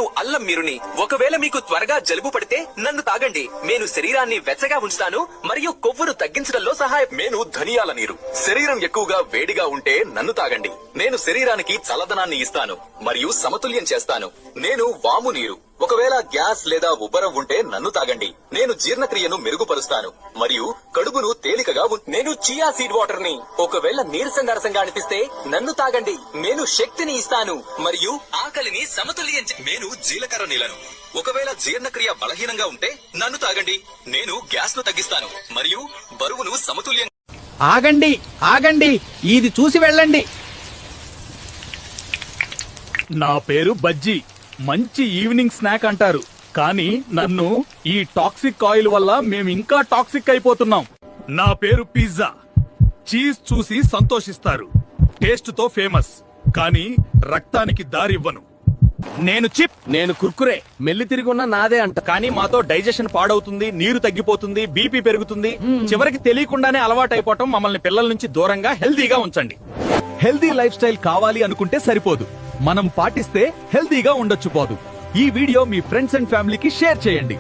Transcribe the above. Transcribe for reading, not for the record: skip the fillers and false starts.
నేను అల్లం మీరుని. ఒకవేళ మీకు త్వరగా జలుబు పడితే నన్ను తాగండి. నేను శరీరాన్ని వెచ్చగా ఉంచుతాను మరియు కొవ్వును తగ్గించడంలో సహాయం. నేను ధనియాల నీరు. శరీరం ఎక్కువగా వేడిగా ఉంటే నన్ను తాగండి. నేను శరీరానికి చల్లదనాన్ని ఇస్తాను మరియు సమతుల్యం చేస్తాను. నేను వాము నీరు. ఒకవేళ గ్యాస్ లేదా ఉబ్బరం ఉంటే నన్ను తాగండి. నేను జీర్ణక్రియను మెరుగుపరుస్తాను మరియు కడుపును తేలికగా నేను చియా సీడ్ వాటర్ ని. ఒకవేళ నీరసంగా రసంగా అనిపిస్తే నన్ను తాగండి. నేను శక్తిని ఇస్తాను మరియు ఆకలిని సమతుల్యం. నేను జీలకర్ర నీళ్లను. ఒకవేళ జీర్ణక్రియ బలహీనంగా ఉంటే నన్ను తాగండి. నేను గ్యాస్ ను తగ్గిస్తాను మరియు బరువును సమతుల్యం. ఆగండి ఆగండి, ఇది చూసి వెళ్ళండి. నా పేరు బజ్జీ. మంచి ఈవినింగ్ స్నాక్ అంటారు, కానీ నన్ను ఈ టాక్సిక్ ఆయిల్ వల్ల మేమింకా టాక్సిక్ అయిపోతున్నాం. నా పేరు పిజ్జా. చీజ్ చూసి సంతోషిస్తారు, టేస్ట్ తో ఫేమస్, కానీ రక్తానికి దారివ్వను. నేను చిప్. నేను కుర్కురే. మెల్లి తిరిగున్న నాదే అంట, కానీ మాతో డైజెషన్ పాడవుతుంది, నీరు తగ్గిపోతుంది, బీపీ పెరుగుతుంది. చివరికి తెలియకుండానే అలవాటైపోవటం. మమ్మల్ని పిల్లల నుంచి దూరంగా హెల్దీగా ఉంచండి. హెల్దీ లైఫ్ స్టైల్ కావాలి అనుకుంటే సరిపోదు, మనం పాటిస్తే హెల్దీగా ఉండొచ్చు పోదు. ఈ వీడియో మీ ఫ్రెండ్స్ అండ్ ఫ్యామిలీకి షేర్ చేయండి.